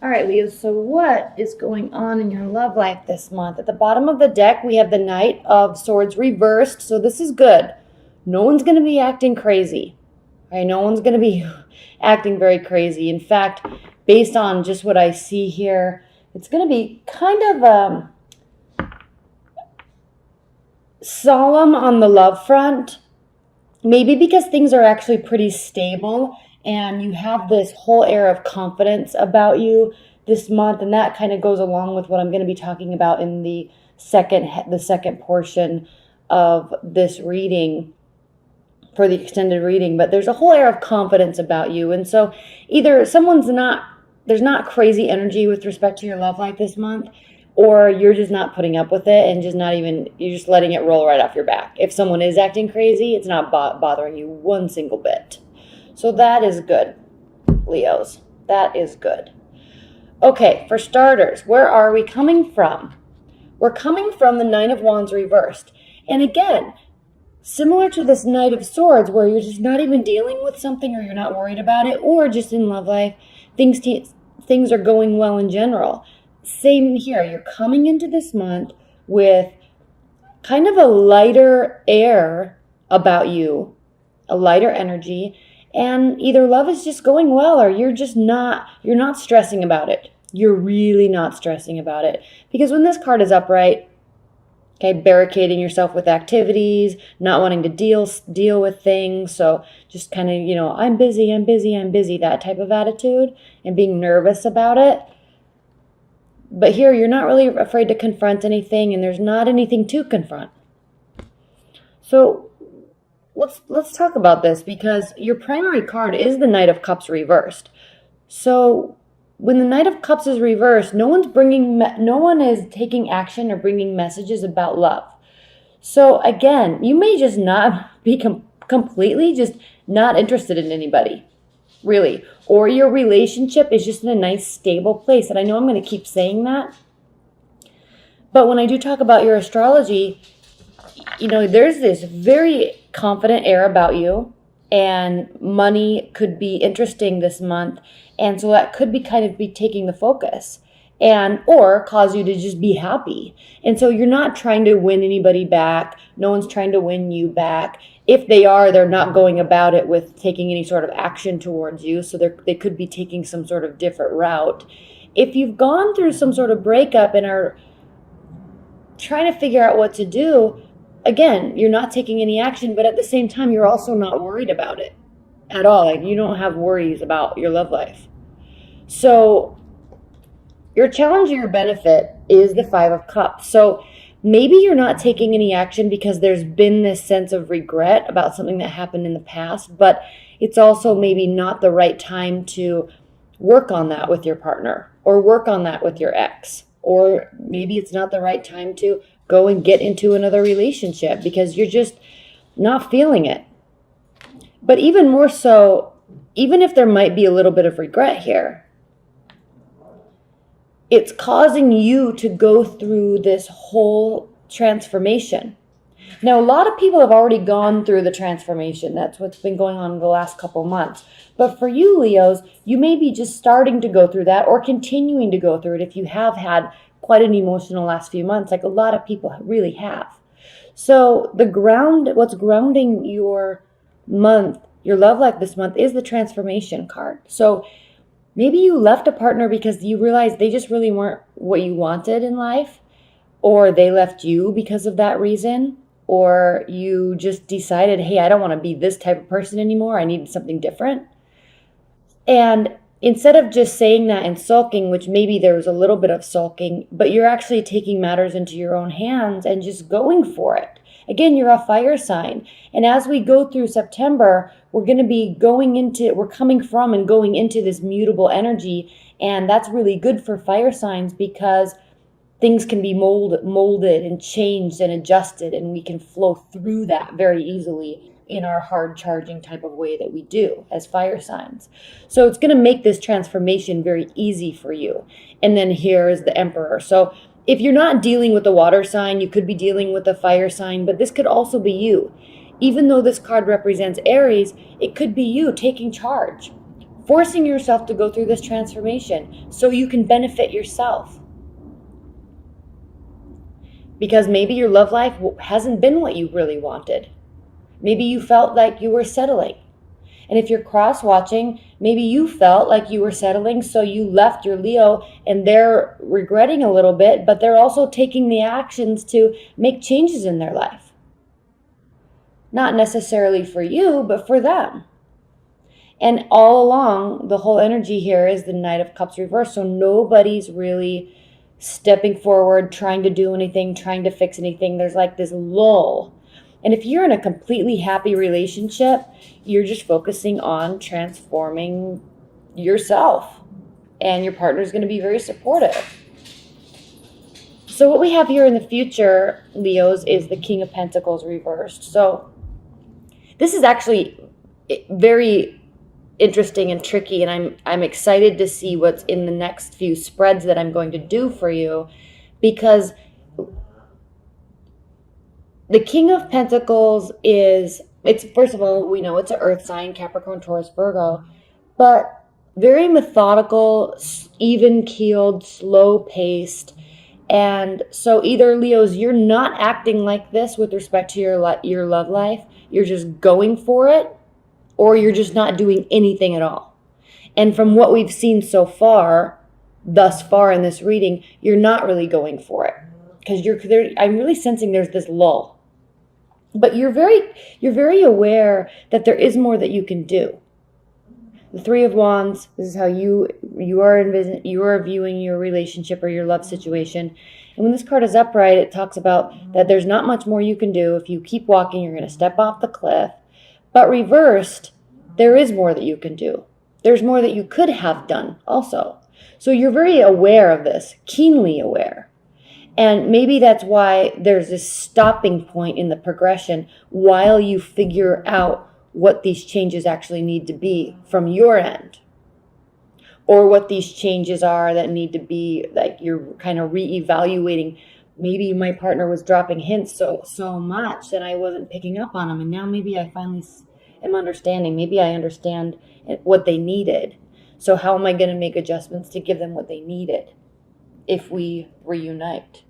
All right, Leo, so what is going on in your love life this month? At the bottom of the deck, we have the Knight of Swords reversed, so this is good. No one's going to be acting crazy. All right, no one's going to be acting very crazy. In fact, based on just what I see here, it's going to be kind of solemn on the love front. Maybe because things are actually pretty stable and you have this whole air of confidence about you this month, and that kind of goes along with what I'm going to be talking about in the second portion of this reading for the extended reading. But there's a whole air of confidence about you, and so either there's not crazy energy with respect to your love life this month, or you're just not putting up with it and you're just letting it roll right off your back. If someone is acting crazy, it's not bothering you one single bit. So that is good, Leos. That is good. Okay, for starters, where are we coming from? We're coming from the Nine of Wands reversed. And again, similar to this Knight of Swords, where you're just not even dealing with something or you're not worried about it, or just in love life, things are going well in general. Same here. You're coming into this month with kind of a lighter air about you, a lighter energy, and either love is just going well or you're not stressing about it. You're really not stressing about it. Because when this card is upright, okay, barricading yourself with activities, not wanting to deal with things, so just kind of, I'm busy, that type of attitude, and being nervous about it. But here, you're not really afraid to confront anything, and there's not anything to confront. So let's talk about this, because your primary card is the Knight of Cups reversed. So when the Knight of Cups is reversed, no one is taking action or bringing messages about love. So again, you may just not be completely just not interested in anybody, really. Or your relationship is just in a nice, stable place. And I know I'm going to keep saying that. But when I do talk about your astrology, there's this very confident air about you. And money could be interesting this month. And so that could be kind of taking the focus. Or cause you to just be happy. And so you're not trying to win anybody back. No one's trying to win you back. If they are, they're not going about it with taking any sort of action towards you. So they could be taking some sort of different route. If you've gone through some sort of breakup and are trying to figure out what to do, again, you're not taking any action, but at the same time, you're also not worried about it at all. Like, you don't have worries about your love life. So your challenge or your benefit is the Five of Cups. So maybe you're not taking any action because there's been this sense of regret about something that happened in the past, but it's also maybe not the right time to work on that with your partner or work on that with your ex. Or maybe it's not the right time to go and get into another relationship because you're just not feeling it. But even more so, even if there might be a little bit of regret here, it's causing you to go through this whole transformation. Now, a lot of people have already gone through the transformation. That's what's been going on in the last couple months. But for you, Leos, you may be just starting to go through that or continuing to go through it if you have had quite an emotional last few months, like a lot of people really have. So what's grounding your month, your love life this month, is the transformation card. So maybe you left a partner because you realized they just really weren't what you wanted in life, or they left you because of that reason, or you just decided, hey, I don't want to be this type of person anymore. I need something different. And instead of just saying that and sulking, which maybe there was a little bit of sulking, but you're actually taking matters into your own hands and just going for it. Again, you're a fire sign. And as we go through September, we're coming from and going into this mutable energy. And that's really good for fire signs because things can be molded and changed and adjusted, and we can flow through that very easily in our hard charging type of way that we do as fire signs. So it's going to make this transformation very easy for you. And then here is the Emperor. So if you're not dealing with the water sign, you could be dealing with a fire sign, but this could also be you. Even though this card represents Aries, it could be you taking charge. forcing yourself to go through this transformation so you can benefit yourself. Because maybe your love life hasn't been what you really wanted. Maybe you felt like you were settling. And if you're cross-watching, maybe you felt like you were settling, so you left your Leo and they're regretting a little bit, but they're also taking the actions to make changes in their life. Not necessarily for you, but for them. And all along, the whole energy here is the Knight of Cups reversed. So nobody's really stepping forward, trying to do anything, trying to fix anything. There's like this lull. And if you're in a completely happy relationship, you're just focusing on transforming yourself. And your partner's going to be very supportive. So what we have here in the future, Leos, is the King of Pentacles reversed. So this is actually very interesting and tricky, and I'm excited to see what's in the next few spreads that I'm going to do for you, because the King of Pentacles it's first of all, we know it's an earth sign, Capricorn, Taurus, Virgo, but very methodical, even-keeled, slow-paced. And so either, Leos, you're not acting like this with respect to your love life, you're just going for it, or you're just not doing anything at all. And from what we've seen so far, thus far in this reading, you're not really going for it. Because I'm really sensing there's this lull. But you're very aware that there is more that you can do. The Three of Wands, this is how you are viewing your relationship or your love situation. And when this card is upright, it talks about that there's not much more you can do. If you keep walking, you're going to step off the cliff. But reversed, there is more that you can do. There's more that you could have done also. So you're very aware of this, keenly aware. And maybe that's why there's this stopping point in the progression while you figure out what these changes actually need to be from your end. Or what these changes are that need to be, like you're kind of reevaluating. Maybe my partner was dropping hints so much that I wasn't picking up on them. And now maybe I finally am understanding. Maybe I understand what they needed. So how am I going to make adjustments to give them what they needed if we reunite?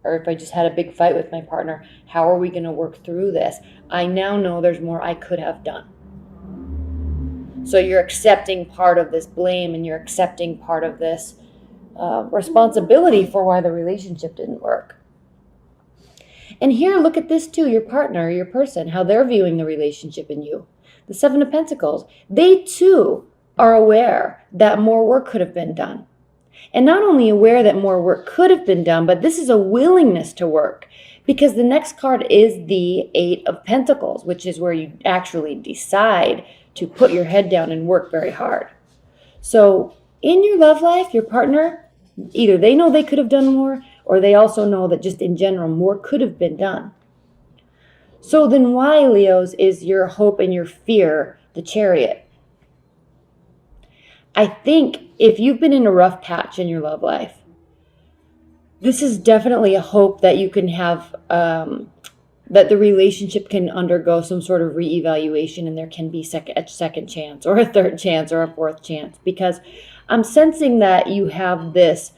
Or if I just had a big fight with my partner, how are we going to work through this? I now know there's more I could have done. So you're accepting part of this blame, and you're accepting part of this responsibility for why the relationship didn't work. And here, look at this too, your partner, your person, how they're viewing the relationship in you. The Seven of Pentacles, they too are aware that more work could have been done. And not only aware that more work could have been done, but this is a willingness to work. Because the next card is the Eight of Pentacles, which is where you actually decide to put your head down and work very hard. So in your love life, your partner, either they know they could have done more, or they also know that just in general, more could have been done. So then why, Leos, is your hope and your fear the Chariot? I think if you've been in a rough patch in your love life, this is definitely a hope that you can have, that the relationship can undergo some sort of reevaluation, and there can be a second chance or a third chance or a fourth chance. Because I'm sensing that you have this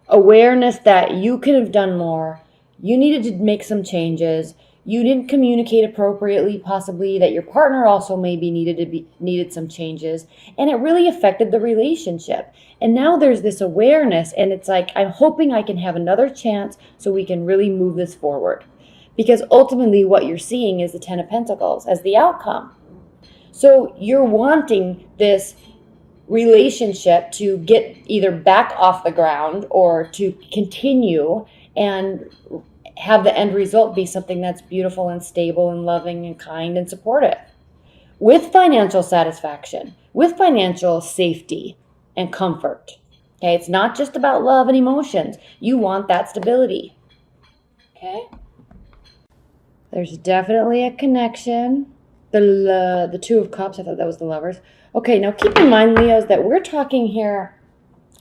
awareness that you could have done more. You needed to make some changes. You didn't communicate appropriately, possibly, that your partner also maybe needed some changes, and it really affected the relationship. And now there's this awareness, and it's like, I'm hoping I can have another chance so we can really move this forward. Because ultimately what you're seeing is the Ten of Pentacles as the outcome. So you're wanting this relationship to get either back off the ground or to continue and have the end result be something that's beautiful and stable and loving and kind and supportive, with financial satisfaction, with financial safety and comfort. Okay, it's not just about love and emotions. You want that stability. Okay, there's definitely a connection. The Two of Cups, I thought that was the Lovers. Okay, now keep in mind, Leos, that we're talking here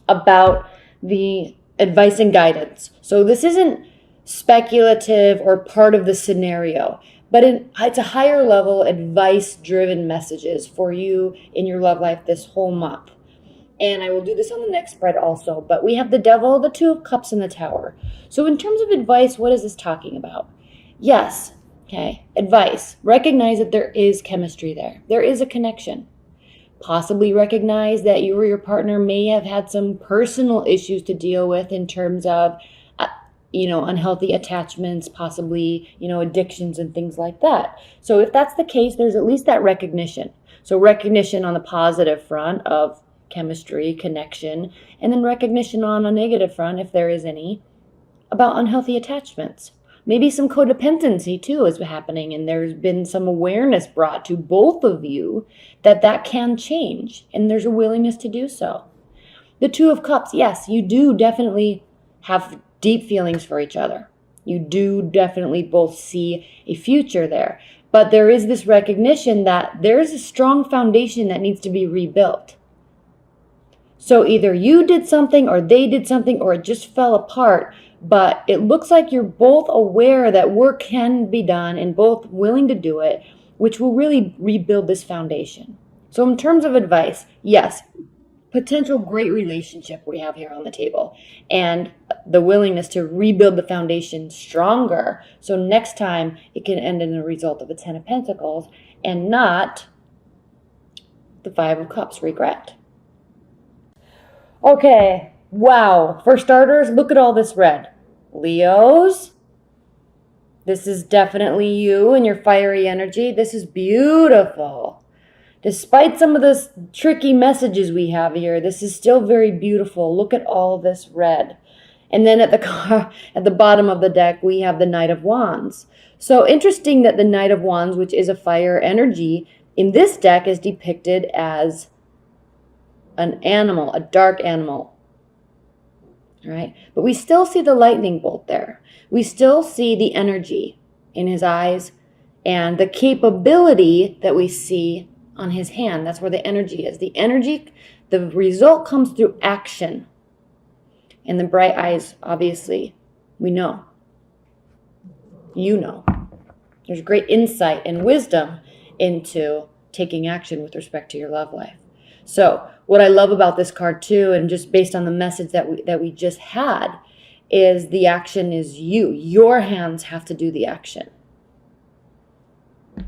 about the advice and guidance. So this isn't speculative or part of the scenario, But it's a higher level advice-driven messages for you in your love life this whole month. And I will do this on the next spread also. But we have the Devil, the Two of Cups, and the Tower. So in terms of advice, what is this talking about? Yes, okay, advice. Recognize that there is chemistry there. There is a connection. Possibly recognize that you or your partner may have had some personal issues to deal with in terms of, unhealthy attachments, possibly, addictions and things like that. So if that's the case, there's at least that recognition. So recognition on the positive front of chemistry, connection, and then recognition on a negative front, if there is any, about unhealthy attachments. Maybe some codependency too is happening, and there's been some awareness brought to both of you that can change, and there's a willingness to do so. The Two of Cups, yes, you do definitely have deep feelings for each other. You do definitely both see a future there. But there is this recognition that there's a strong foundation that needs to be rebuilt. So either you did something or they did something or it just fell apart. But it looks like you're both aware that work can be done and both willing to do it, which will really rebuild this foundation. So in terms of advice, yes, potential great relationship we have here on the table, and the willingness to rebuild the foundation stronger. So next time it can end in a result of a 10 of Pentacles and not the 5 of Cups, regret. Okay, wow. For starters, look at all this red. Leos, this is definitely you and your fiery energy. This is beautiful. Despite some of the tricky messages we have here, this is still very beautiful. Look at all this red. And then at the bottom of the deck, we have the Knight of Wands. So interesting that the Knight of Wands, which is a fire energy, in this deck is depicted as an animal, a dark animal. All right? But we still see the lightning bolt there. We still see the energy in his eyes and the capability that we see on his hand. That's where the energy is. The energy, the result comes through action. And the bright eyes, obviously, we know. You know. There's great insight and wisdom into taking action with respect to your love life. So what I love about this card too, and just based on the message that we just had, is the action is you. Your hands have to do the action. I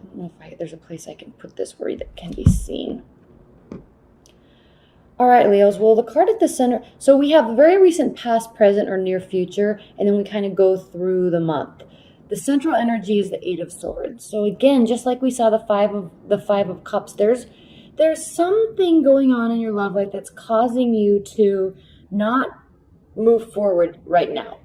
don't know if there's a place I can put this where it can be seen. All right, Leos. Well, the card at the center. So we have very recent, past, present, or near future, and then we kind of go through the month. The central energy is the 8 of Swords. So again, just like we saw the 5 of Cups, there's something going on in your love life that's causing you to not move forward right now.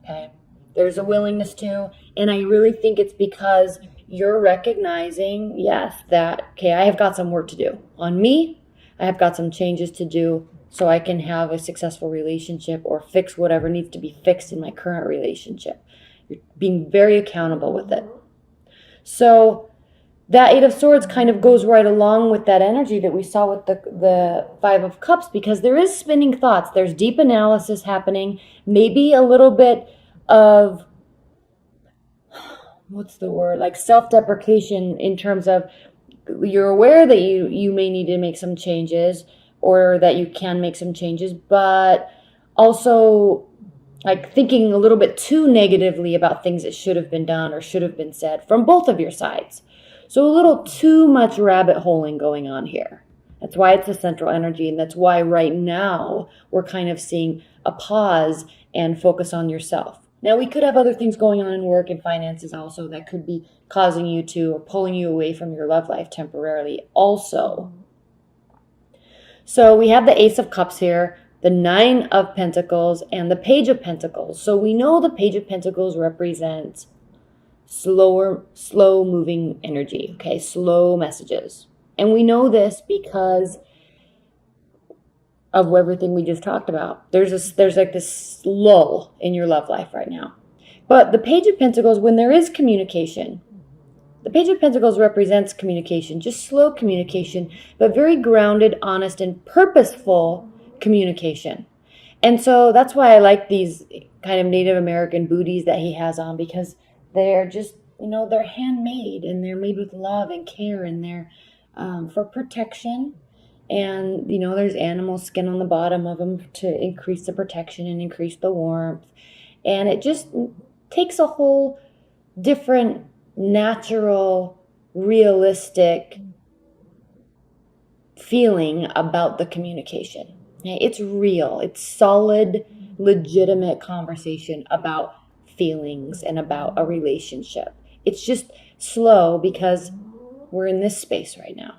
Okay? There's a willingness to, and I really think it's because you're recognizing, yes, that, okay, I have got some work to do on me. I have got some changes to do so I can have a successful relationship or fix whatever needs to be fixed in my current relationship. You're being very accountable with it. So that 8 of Swords kind of goes right along with that energy that we saw with the 5 of Cups, because there is spinning thoughts. There's deep analysis happening, maybe a little bit of, what's the word, like self-deprecation in terms of you're aware that you may need to make some changes or that you can make some changes, but also like thinking a little bit too negatively about things that should have been done or should have been said from both of your sides. So a little too much rabbit holing going on here. That's why it's a central energy, and that's why right now we're kind of seeing a pause and focus on yourself. Now, we could have other things going on in work and finances also that could be causing you to or pulling you away from your love life temporarily also. So we have the Ace of Cups here, the 9 of Pentacles, and the Page of Pentacles. So we know the Page of Pentacles represents slow moving energy, okay, slow messages. And we know this because of everything we just talked about. There's like this lull in your love life right now. But the Page of Pentacles, when there is communication, the Page of Pentacles represents communication, just slow communication, but very grounded, honest, and purposeful communication. And so that's why I like these kind of Native American booties that he has on, because they're just they're handmade and they're made with love and care, and they're for protection. And, there's animal skin on the bottom of them to increase the protection and increase the warmth. And it just takes a whole different, natural, realistic feeling about the communication. Okay? It's real. It's solid, legitimate conversation about feelings and about a relationship. It's just slow because we're in this space right now.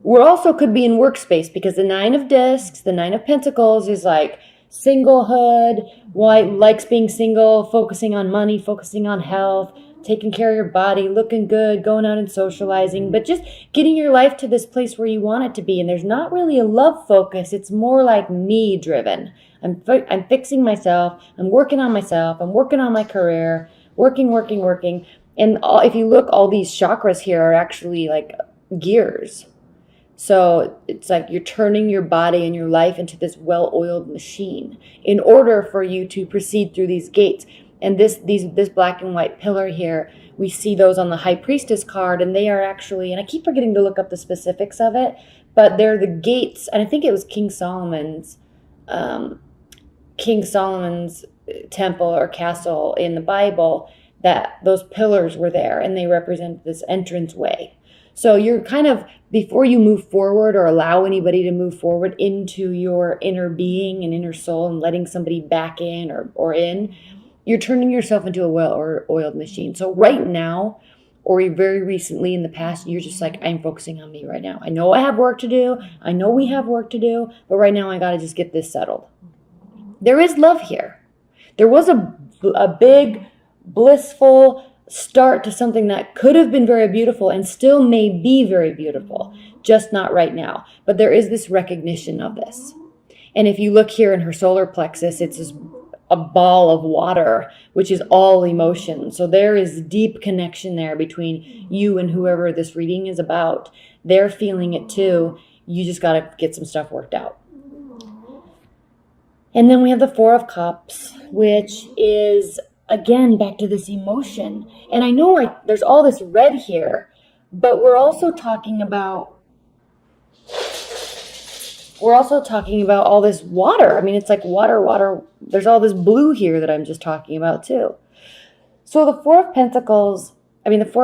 We also could be in workspace because the 9 of discs, the 9 of pentacles is like singlehood, likes being single, focusing on money, focusing on health, taking care of your body, looking good, going out and socializing, but just getting your life to this place where you want it to be. And there's not really a love focus. It's more like me driven. I'm fixing myself. I'm working on myself. I'm working on my career, working. And if you look, all these chakras here are actually like gears. So it's like you're turning your body and your life into this well-oiled machine in order for you to proceed through these gates. And this black and white pillar here, we see those on the High Priestess card, and they are actually, and I keep forgetting to look up the specifics of it, but they're the gates, and I think it was King Solomon's temple or castle in the Bible, that those pillars were there, and they represent this entrance way. So you're kind of, before you move forward or allow anybody to move forward into your inner being and inner soul and letting somebody back in or in, you're turning yourself into a well-oiled machine. So right now, or very recently in the past, you're just like, I'm focusing on me right now. I know I have work to do. I know we have work to do, but right now I got to just get this settled. There is love here. There was a big, blissful start to something that could have been very beautiful and still may be very beautiful, just not right now. But there is this recognition of this. And if you look here in her solar plexus, it's a ball of water, which is all emotion. So there is deep connection there between you and whoever this reading is about. They're feeling it too. You just got to get some stuff worked out. And then we have the 4 of Cups, which is, again, back to this emotion. And I know there's all this red here, but we're also talking about all this water. I mean, it's like water. There's all this blue here that I'm just talking about too. So the 4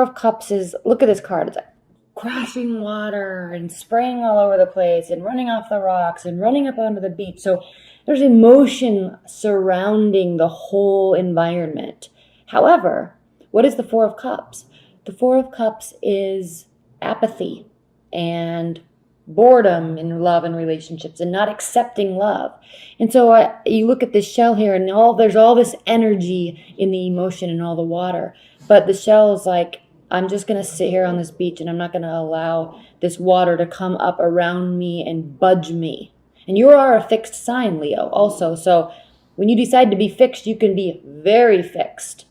of Cups is, look at this card. It's like crashing water and spraying all over the place and running off the rocks and running up onto the beach. So there's emotion surrounding the whole environment. However, what is the 4 of Cups? The 4 of Cups is apathy and boredom in love and relationships and not accepting love. And so you look at this shell here, and there's all this energy in the emotion and all the water. But the shell is like, I'm just going to sit here on this beach and I'm not going to allow this water to come up around me and budge me. And you are a fixed sign, Leo, also. So when you decide to be fixed, you can be very fixed.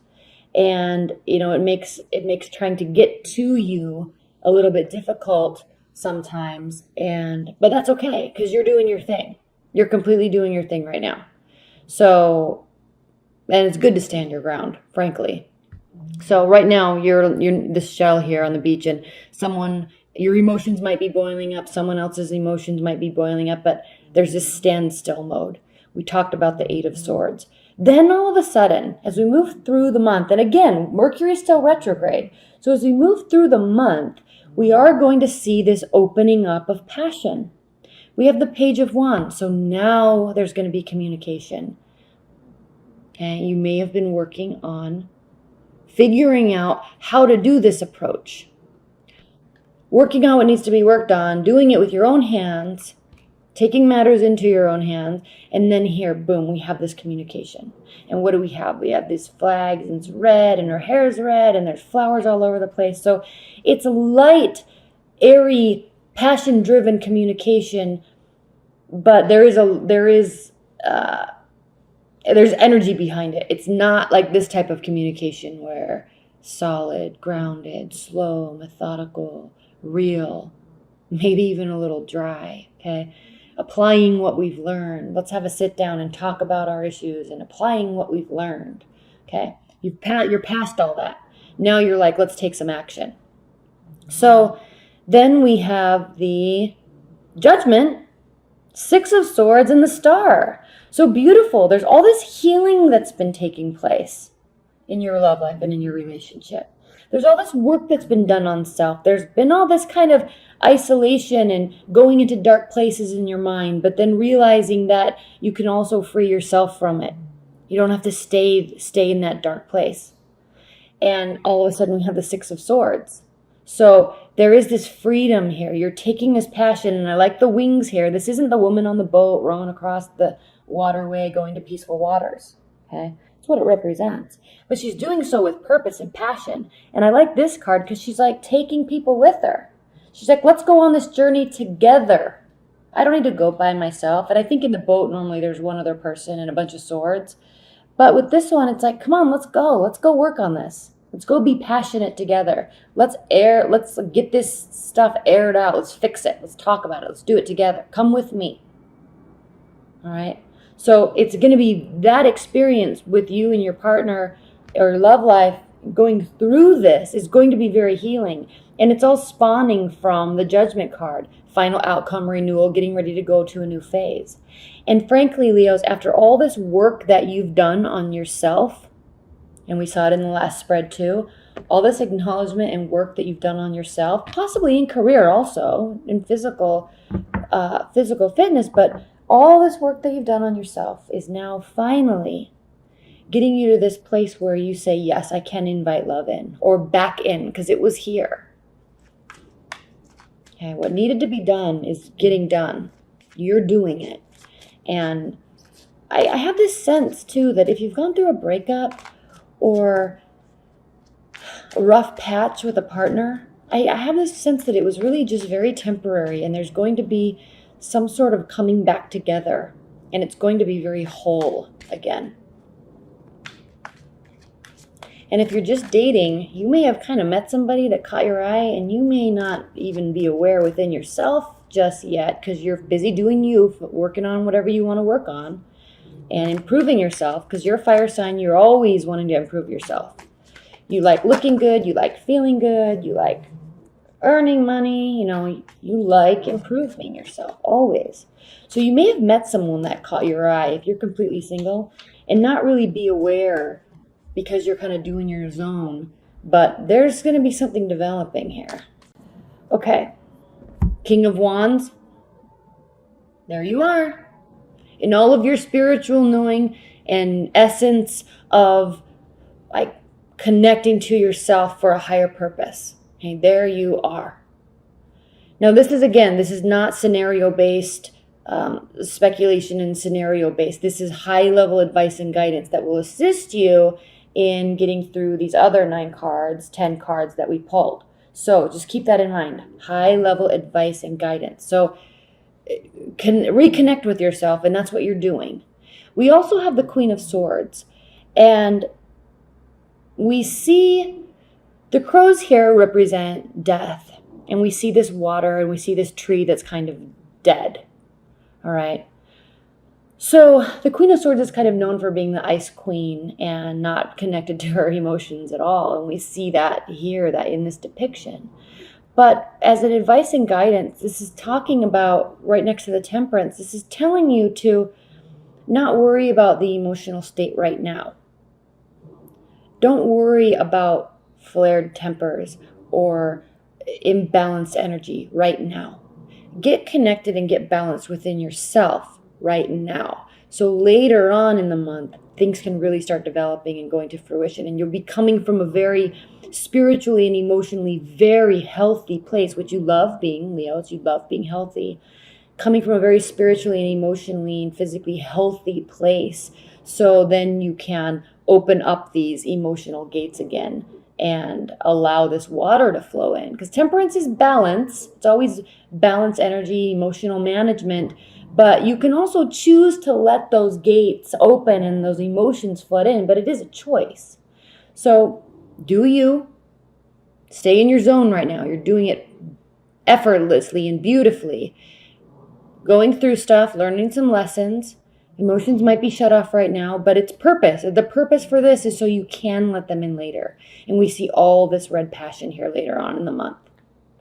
And, it makes trying to get to you a little bit difficult sometimes. But that's okay, because you're doing your thing. You're completely doing your thing right now. So, and it's good to stand your ground, frankly. So right now you're this shell here on the beach, and your emotions might be boiling up. Someone else's emotions might be boiling up, but there's this standstill mode. We talked about the 8 of Swords. Then all of a sudden, as we move through the month, and again, Mercury is still retrograde. So as we move through the month, we are going to see this opening up of passion. We have the Page of Wands. So now there's going to be communication. Okay, you may have been working on figuring out how to do this approach. Working out what needs to be worked on, doing it with your own hands, taking matters into your own hands, and then here, boom, we have this communication. And what do we have? We have these flags, and it's red, and her hair is red, and there's flowers all over the place. So it's a light, airy, passion-driven communication, but there's energy behind it. It's not like this type of communication where solid, grounded, slow, methodical, real, maybe even a little dry, okay? Applying what we've learned. Let's have a sit down and talk about our issues and applying what we've learned, okay? You're past all that. Now you're like, let's take some action. So then we have the Judgment, Six of Swords, and the Star. So beautiful. There's all this healing that's been taking place in your love life and in your relationship. There's all this work that's been done on self. There's been all this kind of isolation and going into dark places in your mind, but then realizing that you can also free yourself from it. You don't have to stay in that dark place. And all of a sudden we have the Six of Swords. So there is this freedom here. You're taking this passion, and I like the wings here. This isn't the woman on the boat rowing across the waterway going to peaceful waters. Okay? That's what it represents. But she's doing so with purpose and passion. And I like this card because she's like taking people with her. She's like, let's go on this journey together. I don't need to go by myself. And I think in the boat, normally there's one other person and a bunch of swords. But with this one, it's like, come on, let's go. Let's go work on this. Let's go be passionate together. Let's get this stuff aired out. Let's fix it. Let's talk about it. Let's do it together. Come with me. All right? So it's going to be that experience with you and your partner or love life going through this is going to be very healing. And it's all spawning from the Judgment card. Final outcome, renewal, getting ready to go to a new phase. And frankly, Leos, after all this work that you've done on yourself, and we saw it in the last spread too, all this acknowledgement and work that you've done on yourself, possibly in career also, in physical fitness, but all this work that you've done on yourself is now finally getting you to this place where you say, yes, I can invite love in, or back in, because it was here. Okay, what needed to be done is getting done. You're doing it. And I have this sense too that if you've gone through a breakup or a rough patch with a partner, I have this sense that it was really just very temporary, and there's going to be some sort of coming back together, and it's going to be very whole again. And if you're just dating, you may have kind of met somebody that caught your eye, and you may not even be aware within yourself just yet because you're busy doing you, working on whatever you want to work on and improving yourself, because you're a fire sign. You're always wanting to improve yourself. You like looking good. You like feeling good. You like earning money. You like improving yourself always. So you may have met someone that caught your eye if you're completely single and not really be aware because you're kind of doing your zone. But there's going to be something developing here. Okay. King of Wands. There you are. In all of your spiritual knowing and essence of like connecting to yourself for a higher purpose. Okay, there you are. Now this is not scenario-based speculation and scenario-based. This is high-level advice and guidance that will assist you in getting through these other 10 cards that we pulled. So just keep that in mind. High-level advice and guidance. So can reconnect with yourself, and that's what you're doing. We also have the Queen of Swords, and we see the crows here represent death, and we see this water, and we see this tree that's kind of dead. All right. So the Queen of Swords is kind of known for being the ice queen and not connected to her emotions at all, and we see that here, that in this depiction. But as an advice and guidance, this is talking about right next to the Temperance. This is telling you to not worry about the emotional state right now. Don't worry about flared tempers or imbalanced energy right now. Get connected and get balanced within yourself right now. So later on in the month, things can really start developing and going to fruition. And you'll be coming from a very spiritually and emotionally very healthy place, which you love being, Leos. You love being healthy. Coming from a very spiritually and emotionally and physically healthy place. So then you can open up these emotional gates again and allow this water to flow in. Because Temperance is balance. It's always balance, energy, emotional management. But you can also choose to let those gates open and those emotions flood in. But it is a choice. So do you. Stay in your zone right now. You're doing it effortlessly and beautifully. Going through stuff, learning some lessons. Emotions might be shut off right now, but it's purpose. The purpose for this is so you can let them in later. And we see all this red passion here later on in the month.